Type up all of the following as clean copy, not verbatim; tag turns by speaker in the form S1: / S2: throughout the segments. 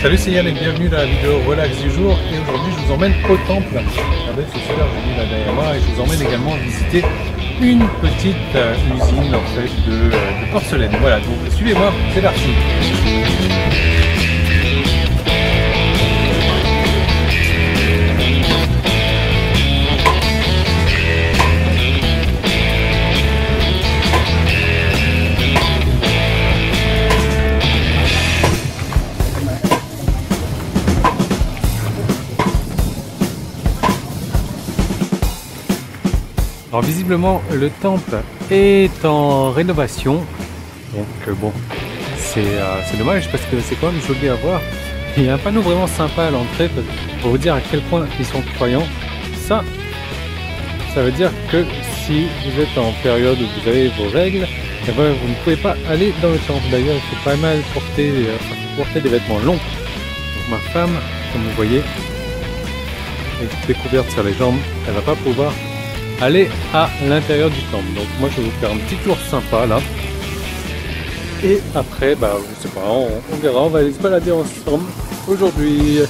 S1: Salut, c'est Yann et bienvenue dans la vidéo relax du jour. Et aujourd'hui, je vous emmène au temple. Regardez, c'est super joli là derrière moi. Et je vous emmène également visiter une petite usine en fait de porcelaine. Voilà, donc suivez-moi, c'est parti. Alors visiblement le temple est en rénovation, donc bon c'est dommage parce que c'est quand même joli à voir. Il y a un panneau vraiment sympa à l'entrée pour vous dire à quel point ils sont croyants. Ça veut dire que si vous êtes en période où vous avez vos règles, eh ben, vous ne pouvez pas aller dans le temple. D'ailleurs il faut pas mal porter des vêtements longs. Donc ma femme, comme vous voyez, avec toutes les couvertes sur les jambes, elle va pas pouvoir aller à l'intérieur du temple. Donc moi je vais vous faire un petit tour sympa là. Et après, bah je sais pas, on verra, on va aller se balader ensemble aujourd'hui.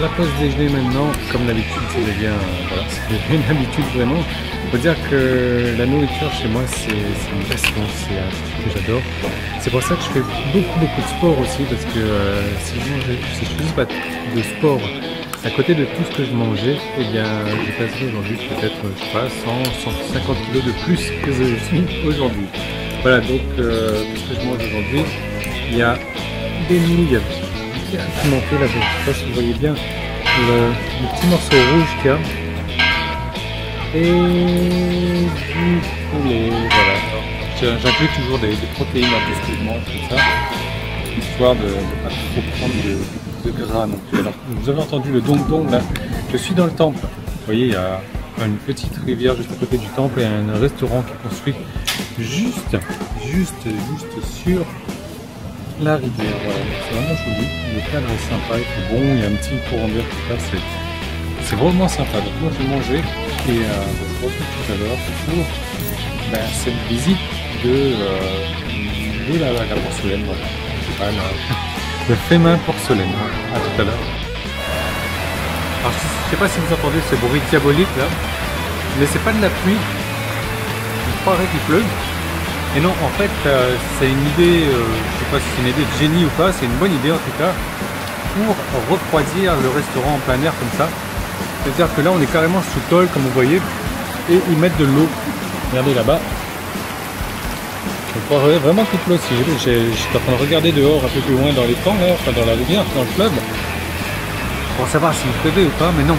S1: La pause déjeuner maintenant, comme d'habitude, c'est devient une habitude vraiment. Il faut dire que la nourriture chez moi c'est une passion, c'est un truc que j'adore. C'est pour ça que je fais beaucoup de sport aussi, parce que si je faisais pas de sport à côté de tout ce que je mangeais, eh bien j'ai passé aujourd'hui peut-être, je sais pas, 100-150 kg de plus que je suis aujourd'hui. Voilà, donc ce que je mange aujourd'hui, il y a des nouilles pimenté là, je ne sais pas si vous voyez bien le petit morceau rouge qu'il y a, et du poulet, voilà. J'inclus toujours des protéines dans tout ce que je mange comme ça, histoire de ne pas trop prendre de gras non plus. Alors, vous avez entendu le dong-dong là, je suis dans le temple, vous voyez il y a une petite rivière juste à côté du temple et un restaurant qui est construit juste sur la rivière, voilà, c'est vraiment joli, le cadre est sympa, il fait bon, il y a un petit courant d'air qui passe, c'est vraiment sympa. Donc moi je vais manger et je vous retrouve tout à l'heure pour cette visite de la porcelaine, voilà. Le fait main porcelaine, à tout à l'heure. Alors je sais pas si vous entendez ce bruit diabolique là, mais c'est pas de la pluie, il croirait qu'il pleuve. Et non, en fait, c'est une idée, je ne sais pas si c'est une idée de génie ou pas, c'est une bonne idée en tout cas, pour refroidir le restaurant en plein air comme ça. C'est-à-dire que là, on est carrément sous tôle, comme vous voyez, et ils mettent de l'eau. Regardez là-bas. Je croirais vraiment qu'il pleut aussi. J'étais en train de regarder dehors, un peu plus loin dans les camps, là, enfin dans la rivière, dans le fleuve, pour savoir s'il pleuvait ou pas, mais non.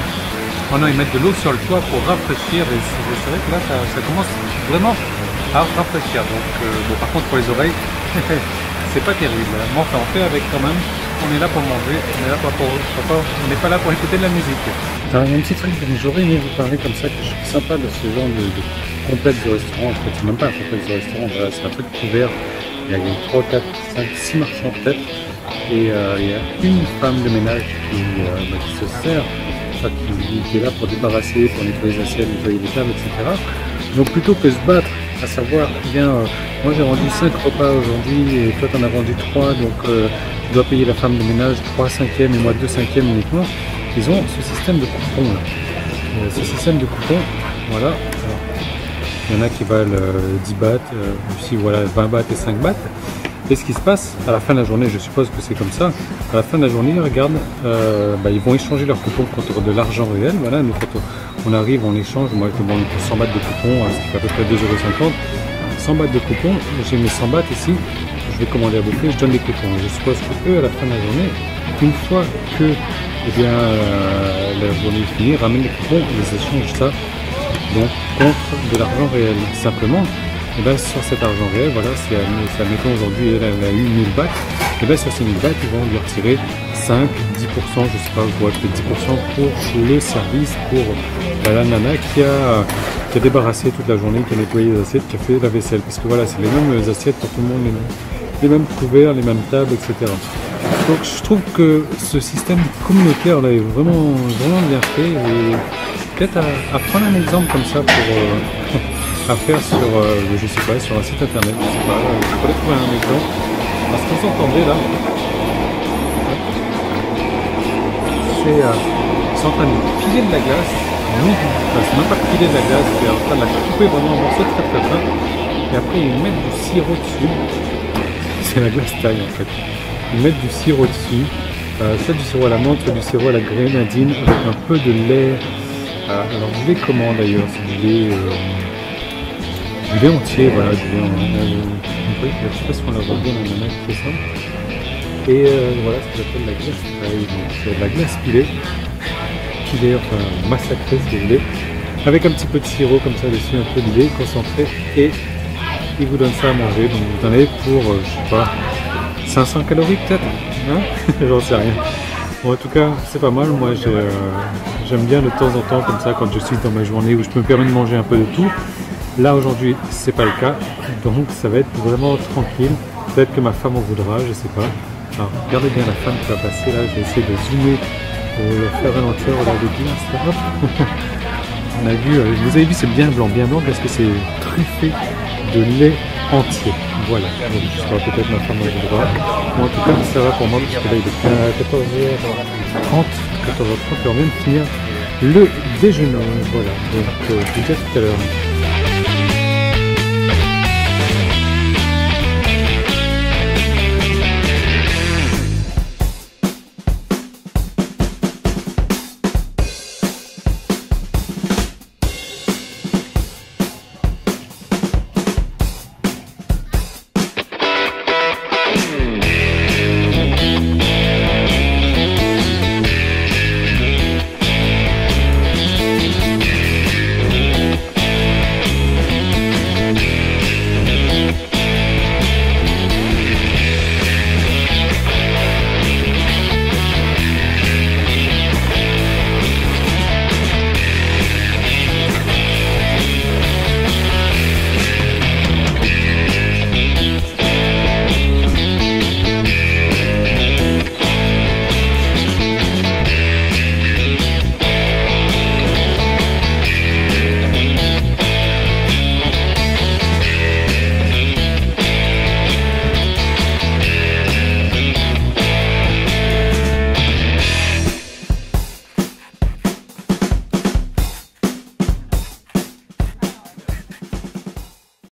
S1: Oh non, ils mettent de l'eau sur le toit pour rafraîchir, et c'est vrai que là, ça commence vraiment à rafraîchir. Donc bon, par contre pour les oreilles c'est pas terrible, mais enfin on fait avec quand même. On est là pour manger, on n'est pas là pour écouter de la musique. Alors, il y a un petit truc que j'aurais aimé vous parler comme ça, que je trouve sympa de ce genre de complexe de restaurant. En fait c'est même pas un complexe de restaurant, voilà, c'est un truc couvert. Il y a 3, 4, 5, 6 marchands peut-être, et il y a une femme de ménage qui se sert, qui est là pour débarrasser, pour nettoyer les assiettes, nettoyer les tables, etc. Donc plutôt que se battre à savoir, bien, moi j'ai vendu 5 repas aujourd'hui et toi t'en as vendu 3, donc tu dois payer la femme de ménage 3/5 et moi 2/5 uniquement. Ils ont ce système de coupons là. Ce système de coupons, voilà. Alors, il y en a qui valent 10 bahts, ici voilà 20 bahts et 5 bahts. Et ce qui se passe à la fin de la journée, je suppose que c'est comme ça, à la fin de la journée, regarde, ils vont échanger leurs coupons contre de l'argent réel. Voilà, nous quand on arrive, on échange, moi je demande 100 bahts de coupons, ce qui fait à peu près 2,50 €. 100 bahts de coupons, j'ai mes 100 bahts ici, je vais commander à bouffer, je donne des coupons. Je suppose que eux, à la fin de la journée, une fois que la journée est finie, ramènent les coupons, ils échangent ça donc contre de l'argent réel. Simplement, et sur cet argent réel, voilà, si admettons aujourd'hui elle a eu 1000 bahts, et bien sur ces 1000 bahts, ils vont lui retirer 5, 10%, je sais pas, ouais, peut-être 10% pour le service, pour la nana qui a débarrassé toute la journée, qui a nettoyé les assiettes, qui a fait la vaisselle. Parce que voilà, c'est les mêmes assiettes pour tout le monde, les mêmes couverts, les mêmes tables, etc. Donc je trouve que ce système communautaire là est vraiment bien fait et peut-être à prendre un exemple comme ça pour à faire sur, je sais pas, sur un site internet, je sais pas, je pourrais trouver un exemple. Parce que vous entendez là, c'est en train de piler de la glace, enfin, c'est même pas piler de la glace, c'est en train de la couper vraiment en morceaux très fin, et après ils mettent du sirop dessus, c'est la glace taille en fait. Ils mettent du sirop dessus, soit du sirop à la menthe, soit du sirop à la grenadine avec un peu de lait. Alors du lait comment d'ailleurs? C'est du lait entier, voilà, du lait je sais pas si on l'a bien dans la main qui fait ça. Et voilà ce que j'appelle la glace taille. C'est de la glace pilée, enfin massacrée si vous voulez, avec un petit peu de sirop comme ça dessus, un peu de lait concentré, et ils vous donnent ça à manger. Donc vous en avez pour, je sais pas, 500 calories peut-être, hein. J'en sais rien. Bon, en tout cas, c'est pas mal. Moi, j'aime bien de temps en temps, comme ça, quand je suis dans ma journée où je me permets de manger un peu de tout. Là, aujourd'hui, c'est pas le cas. Donc, ça va être vraiment tranquille. Peut-être que ma femme en voudra, je sais pas. Alors, regardez bien la femme qui va passer là. Je vais essayer de zoomer pour le faire ralentir. Voilà, des glaces. On a vu, vous avez vu, c'est bien blanc parce que c'est truffé de lait entier. Voilà, donc je serai peut-être ma femme au droit. Bon, en tout cas, ça va pour moi parce que là il est bien à 14h30, et on vient de finir le déjeuner. Voilà, donc je vous dis à tout à l'heure.